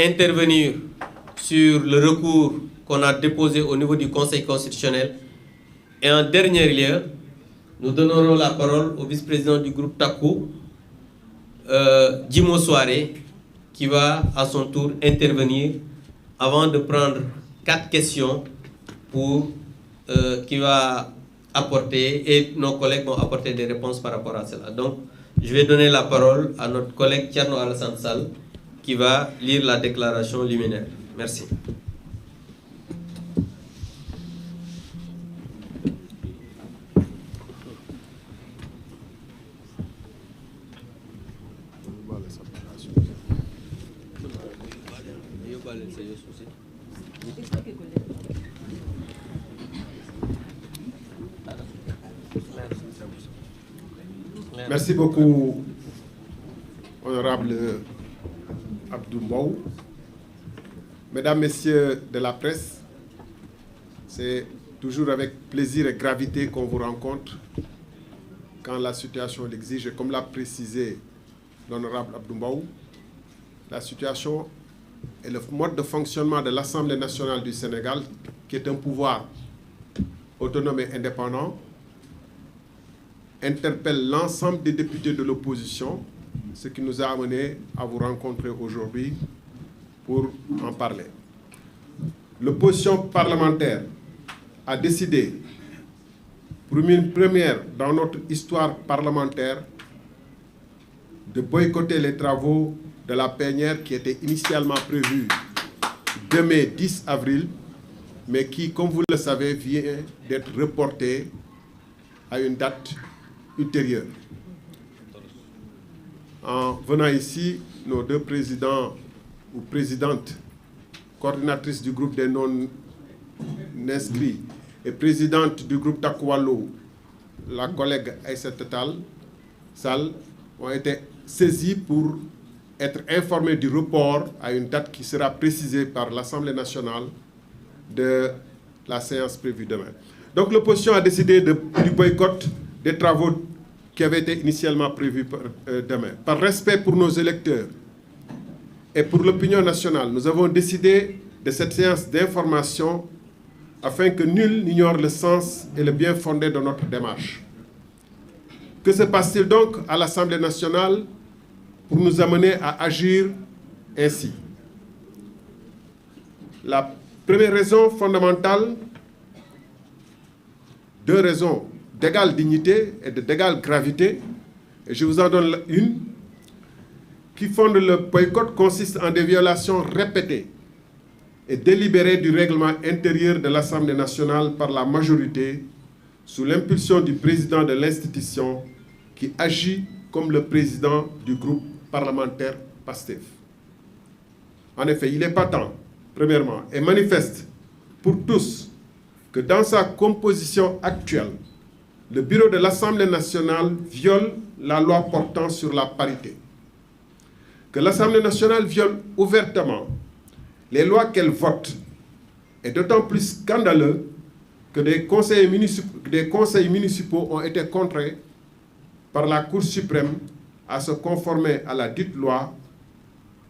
intervenir sur le recours qu'on a déposé au niveau du Conseil constitutionnel. Et en dernier lieu, nous donnerons la parole au vice-président du groupe TACO, Djimo Soare, qui va à son tour intervenir avant de prendre 4 questions qui va apporter, et nos collègues vont apporter des réponses par rapport à cela. Donc, je vais donner la parole à notre collègue Thierno Alassane Sall, qui va lire la déclaration liminaire. Merci. Merci beaucoup, honorable Abdou Mbow. Mesdames, Messieurs de la presse, c'est toujours avec plaisir et gravité qu'on vous rencontre quand la situation l'exige. Et comme l'a précisé l'honorable Abdou Mbow, la situation et le mode de fonctionnement de l'Assemblée nationale du Sénégal, qui est un pouvoir autonome et indépendant, interpelle l'ensemble des députés de l'opposition, ce qui nous a amenés à vous rencontrer aujourd'hui pour en parler. L'opposition parlementaire a décidé, pour une première dans notre histoire parlementaire, de boycotter les travaux de la plénière qui étaient initialement prévus demain 10 avril, mais qui, comme vous le savez, vient d'être reportée à une date ultérieure. En venant ici, nos 2 présidents ou présidentes, coordinatrices du groupe des non-inscrits et présidente du groupe Takwalo, la collègue Aïssata Sall, ont été saisis pour être informés du report à une date qui sera précisée par l'Assemblée nationale de la séance prévue demain. Donc l'opposition a décidé du boycott des travaux qui avaient été initialement prévus demain. Par respect pour nos électeurs et pour l'opinion nationale, nous avons décidé de cette séance d'information afin que nul n'ignore le sens et le bien fondé de notre démarche. Que se passe-t-il donc à l'Assemblée nationale pour nous amener à agir ainsi? La première raison fondamentale, 2 raisons d'égale dignité et d'égale gravité, et je vous en donne une, qui fonde le boycott consiste en des violations répétées et délibérées du règlement intérieur de l'Assemblée nationale par la majorité sous l'impulsion du président de l'institution qui agit comme le président du groupe parlementaire PASTEF. En effet, il est patent, premièrement, et manifeste pour tous que dans sa composition actuelle, le bureau de l'Assemblée nationale viole la loi portant sur la parité. Que l'Assemblée nationale viole ouvertement les lois qu'elle vote est d'autant plus scandaleux que des conseils municipaux ont été contraints par la Cour suprême à se conformer à la dite loi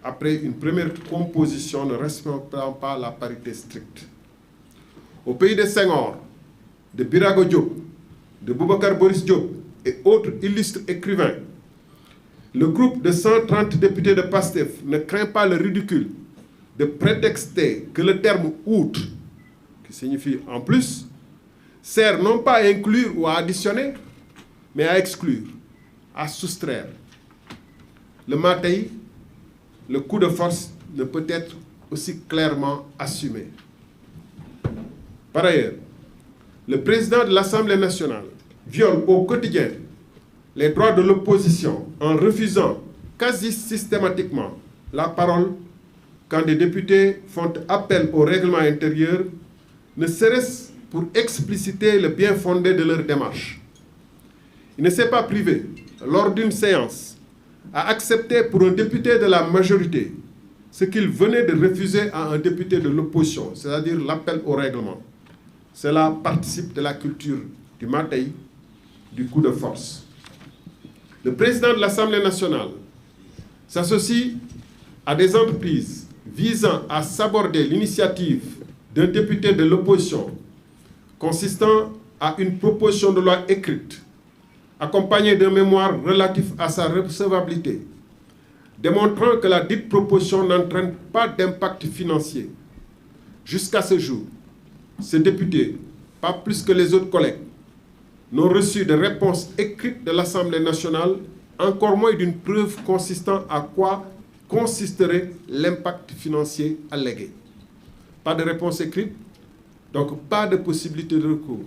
après une première composition ne respectant pas la parité stricte. Au pays de Senghor, de Birago Diop, de Boubacar Boris Diop et autres illustres écrivains, le groupe de 130 députés de PASTEF ne craint pas le ridicule de prétexter que le terme « outre », qui signifie « en plus », sert non pas à inclure ou à additionner, mais à exclure, à soustraire. Le matin, le coup de force ne peut être aussi clairement assumé. Par ailleurs, le président de l'Assemblée nationale viole au quotidien les droits de l'opposition en refusant quasi systématiquement la parole quand des députés font appel au règlement intérieur, ne serait-ce pour expliciter le bien fondé de leur démarche. Il ne s'est pas privé, lors d'une séance, à accepter pour un député de la majorité ce qu'il venait de refuser à un député de l'opposition, c'est-à-dire l'appel au règlement. Cela participe de la culture du matai, du coup de force. Le président de l'Assemblée nationale s'associe à des entreprises visant à saborder l'initiative d'un député de l'opposition consistant à une proposition de loi écrite, accompagnée d'un mémoire relatif à sa recevabilité, démontrant que la dite proposition n'entraîne pas d'impact financier. Jusqu'à ce jour, ces députés, pas plus que les autres collègues, n'ont reçu de réponse écrite de l'Assemblée nationale, encore moins d'une preuve consistant à quoi consisterait l'impact financier allégué. Pas de réponse écrite, donc pas de possibilité de recours.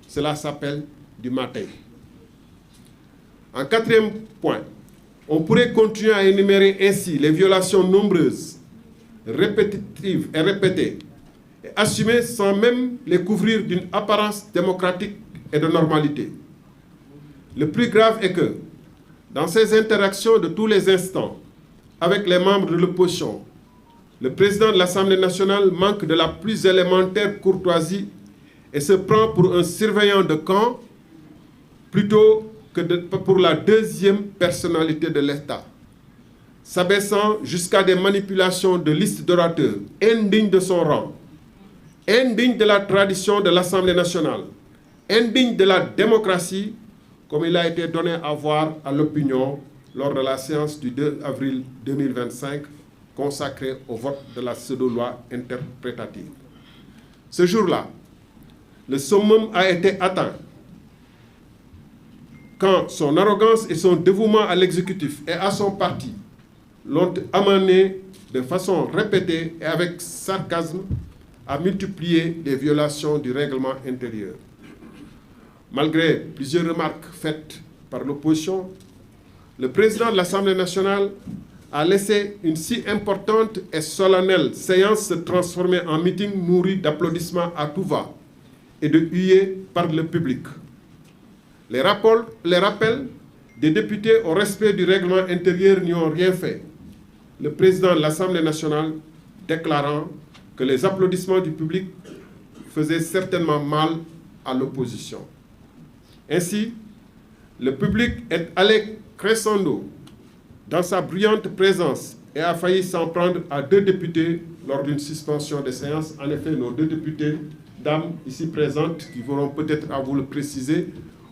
Cela s'appelle du matin. En quatrième point, on pourrait continuer à énumérer ainsi les violations nombreuses, répétitives et répétées, et assumées sans même les couvrir d'une apparence démocratique et de normalité. Le plus grave est que, dans ces interactions de tous les instants avec les membres de l'opposition, le président de l'Assemblée nationale manque de la plus élémentaire courtoisie et se prend pour un surveillant de camp plutôt que pour la deuxième personnalité de l'État, s'abaissant jusqu'à des manipulations de listes d'orateurs indignes de son rang, indignes de la tradition de l'Assemblée nationale, indignes de la démocratie, comme il a été donné à voir à l'opinion lors de la séance du 2 avril 2025 consacrée au vote de la pseudo-loi interprétative. Ce jour-là, le summum a été atteint quand son arrogance et son dévouement à l'exécutif et à son parti l'ont amené de façon répétée et avec sarcasme à multiplier les violations du règlement intérieur. Malgré plusieurs remarques faites par l'opposition, le président de l'Assemblée nationale a laissé une si importante et solennelle séance se transformer en meeting nourri d'applaudissements à tout va et de huées par le public. Les rappels des députés au respect du règlement intérieur n'y ont rien fait, le président de l'Assemblée nationale déclarant que les applaudissements du public faisaient certainement mal à l'opposition. Ainsi, le public est allé crescendo dans sa bruyante présence et a failli s'en prendre à 2 députés lors d'une suspension des séances. En effet, nos 2 députés, dames ici présentes, qui vont peut-être à vous le préciser,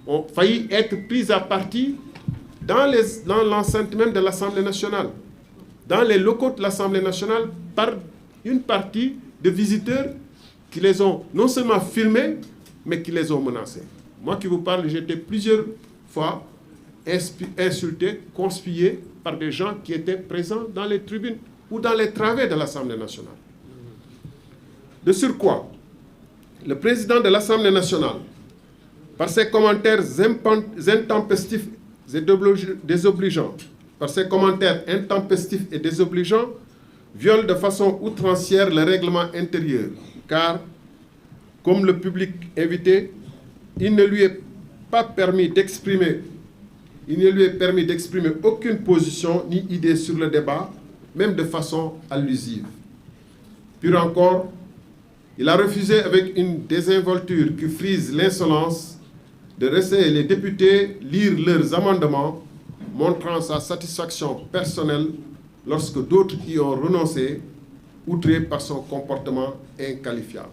ont failli être prises à partie dans l'enceinte même de l'Assemblée nationale, dans les locaux de l'Assemblée nationale, par une partie de visiteurs qui les ont non seulement filmés, mais qui les ont menacés. Moi qui vous parle, j'ai été plusieurs fois insulté, conspué par des gens qui étaient présents dans les tribunes ou dans les travées de l'Assemblée nationale. De surcroît, le président de l'Assemblée nationale, par ses commentaires intempestifs et désobligeants, viole de façon outrancière le règlement intérieur, car, comme le public invité, il ne lui est permis d'exprimer aucune position ni idée sur le débat, même de façon allusive. Pire encore, il a refusé avec une désinvolture qui frise l'insolence de laisser les députés lire leurs amendements, montrant sa satisfaction personnelle lorsque d'autres y ont renoncé, outrés par son comportement inqualifiable.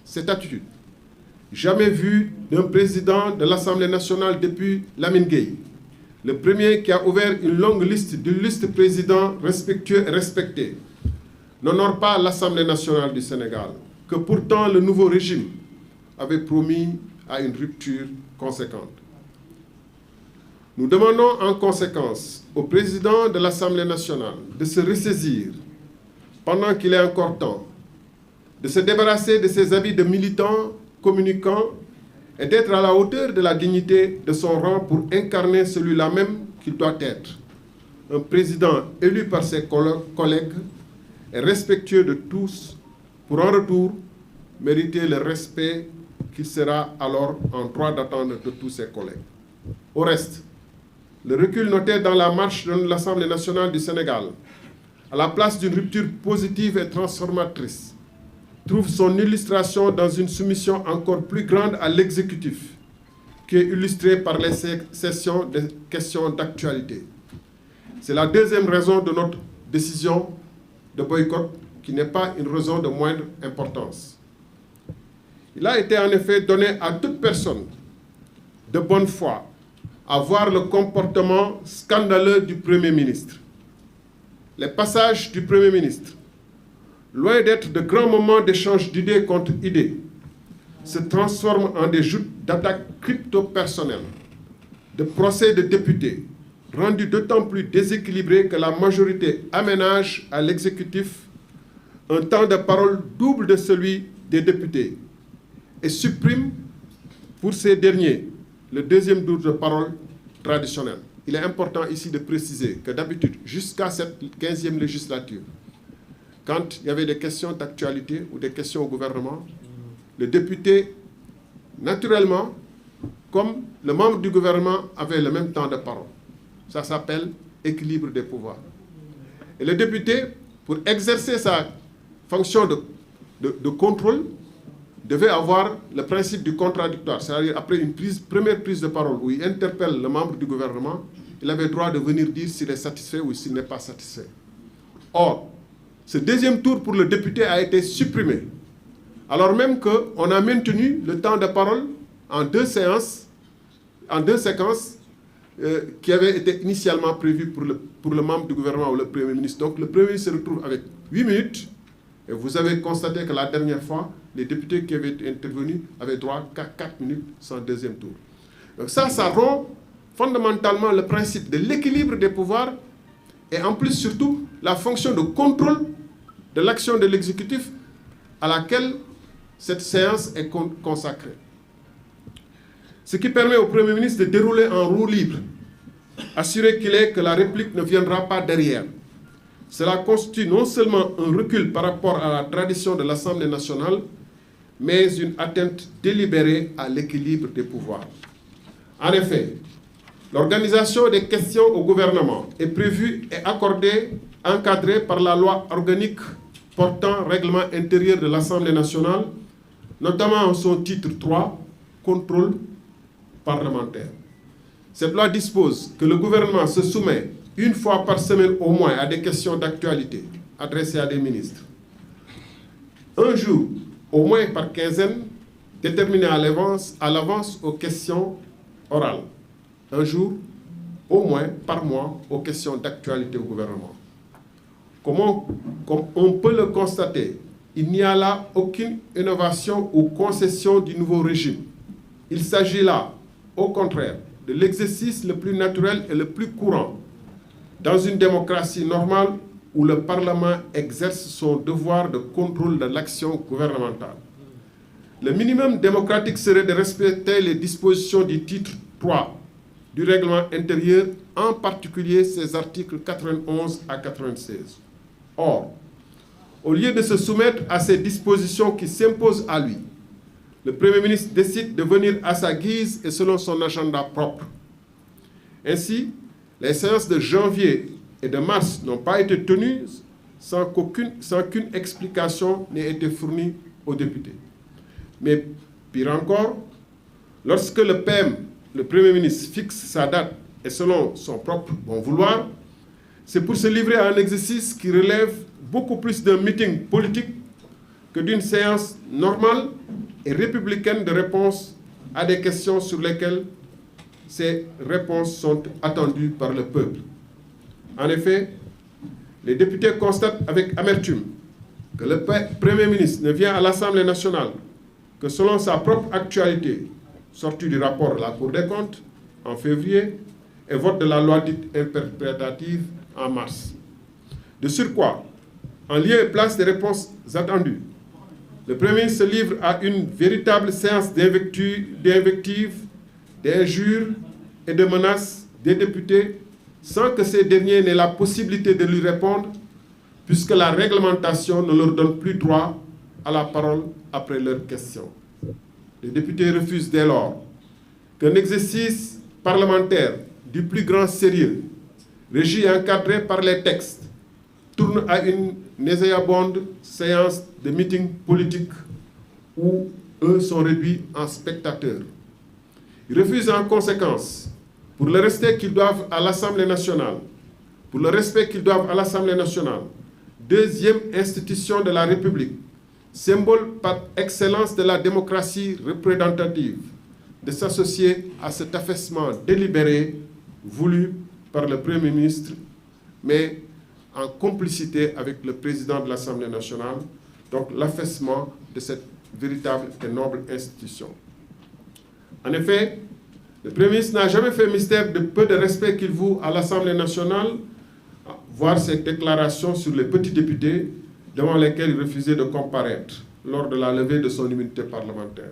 Cette attitude, jamais vue d'un président de l'Assemblée nationale depuis Lamine Gueye, le premier qui a ouvert une longue liste d'illustres présidents respectueux et respectés, n'honore pas l'Assemblée nationale du Sénégal, que pourtant le nouveau régime avait promis à une rupture conséquente. Nous demandons en conséquence au président de l'Assemblée nationale de se ressaisir pendant qu'il est encore temps, de se débarrasser de ses habits de militant, communicant et d'être à la hauteur de la dignité de son rang pour incarner celui-là même qu'il doit être, un président élu par ses collègues et respectueux de tous, pour en retour mériter le respect qu'il sera alors en droit d'attendre de tous ses collègues. Au reste, le recul noté dans la marche de l'Assemblée nationale du Sénégal, à la place d'une rupture positive et transformatrice, trouve son illustration dans une soumission encore plus grande à l'exécutif, qui est illustrée par les sessions de questions d'actualité. C'est la deuxième raison de notre décision de boycott qui n'est pas une raison de moindre importance. Il a été en effet donné à toute personne de bonne foi à voir le comportement scandaleux du Premier ministre. Les passages du Premier ministre, loin d'être de grands moments d'échange d'idées contre idées, se transforment en des joutes d'attaques crypto-personnelles, de procès de députés, rendus d'autant plus déséquilibrés que la majorité aménage à l'exécutif un temps de parole double de celui des députés et supprime pour ces derniers le deuxième tour de parole traditionnel. Il est important ici de préciser que d'habitude, jusqu'à cette 15e législature, quand il y avait des questions d'actualité ou des questions au gouvernement, le député, naturellement, comme le membre du gouvernement, avait le même temps de parole. Ça s'appelle équilibre des pouvoirs. Et le député, pour exercer sa fonction de contrôle, devait avoir le principe du contradictoire. C'est-à-dire, après une première prise de parole où il interpelle le membre du gouvernement, il avait le droit de venir dire s'il est satisfait ou s'il n'est pas satisfait. Or, ce deuxième tour pour le député a été supprimé, alors même qu'on a maintenu le temps de parole en deux séquences qui avaient été initialement prévues pour le membre du gouvernement ou le Premier ministre. Donc le Premier ministre se retrouve avec 8 minutes, et vous avez constaté que la dernière fois, les députés qui avaient intervenu avaient droit qu'à 4 minutes sans deuxième tour. Donc ça rompt fondamentalement le principe de l'équilibre des pouvoirs et en plus surtout la fonction de contrôle de l'action de l'exécutif à laquelle cette séance est consacrée. Ce qui permet au Premier ministre de dérouler en roue libre, assuré qu'il est que la réplique ne viendra pas derrière. Cela constitue non seulement un recul par rapport à la tradition de l'Assemblée nationale, mais une atteinte délibérée à l'équilibre des pouvoirs. En effet, l'organisation des questions au gouvernement est prévue et encadrée par la loi organique portant règlement intérieur de l'Assemblée nationale, notamment en son titre 3, contrôle parlementaire. Cette loi dispose que le gouvernement se soumet une fois par semaine au moins à des questions d'actualité adressées à des ministres. Un jour, au moins par quinzaine, déterminé à l'avance aux questions orales. Un jour, au moins par mois, aux questions d'actualité au gouvernement. Comme on peut le constater, il n'y a là aucune innovation ou concession du nouveau régime. Il s'agit là, au contraire, de l'exercice le plus naturel et le plus courant dans une démocratie normale où le Parlement exerce son devoir de contrôle de l'action gouvernementale. Le minimum démocratique serait de respecter les dispositions du titre 3 du règlement intérieur, en particulier ses articles 91 à 96. Or, au lieu de se soumettre à ces dispositions qui s'imposent à lui, le Premier ministre décide de venir à sa guise et selon son agenda propre. Ainsi, les séances de janvier et de mars n'ont pas été tenues sans qu'une explication n'ait été fournie aux députés. Mais pire encore, lorsque le PM, le Premier ministre, fixe sa date et selon son propre bon vouloir, c'est pour se livrer à un exercice qui relève beaucoup plus d'un meeting politique que d'une séance normale et républicaine de réponse à des questions sur lesquelles ces réponses sont attendues par le peuple. En effet, les députés constatent avec amertume que le Premier ministre ne vient à l'Assemblée nationale que selon sa propre actualité, sortie du rapport de la Cour des comptes en février et vote de la loi dite interprétative en mars. De surcroît, en lieu et place des réponses attendues, le Premier ministre se livre à une véritable séance d'invectives, d'injures et de menaces des députés sans que ces derniers n'aient la possibilité de lui répondre, puisque la réglementation ne leur donne plus droit à la parole après leurs questions. Les députés refusent dès lors qu'un exercice parlementaire du plus grand sérieux, régi et encadré par les textes, tourne à une nauséabonde séance de meeting politique où eux sont réduits en spectateurs. Ils refusent en conséquence, pour le respect qu'ils doivent à l'Assemblée nationale, deuxième institution de la République, symbole par excellence de la démocratie représentative, de s'associer à cet affaissement délibéré voulu par le Premier ministre, mais en complicité avec le président de l'Assemblée nationale, donc l'affaissement de cette véritable et noble institution. En effet, le Premier ministre n'a jamais fait mystère de peu de respect qu'il voue à l'Assemblée nationale, voir ses déclarations sur les petits députés devant lesquels il refusait de comparaître lors de la levée de son immunité parlementaire.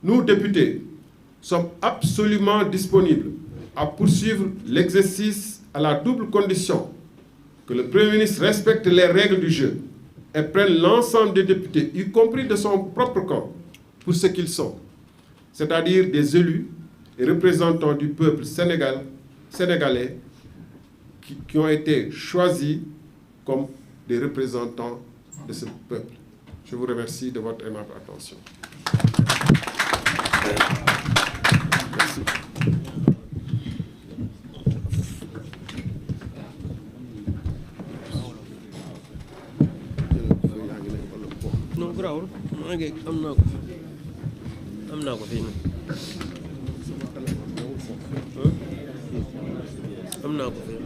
Nous, députés, sommes absolument disponibles à poursuivre l'exercice à la double condition que le Premier ministre respecte les règles du jeu et prenne l'ensemble des députés, y compris de son propre camp, pour ce qu'ils sont, c'est-à-dire des élus et représentants du peuple sénégalais qui ont été choisis comme des représentants de ce peuple. Je vous remercie de votre aimable attention. Merci. Non, grawul am naa ko fii am naa ko fii.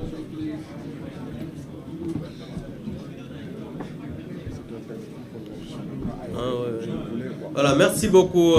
Voilà, merci beaucoup.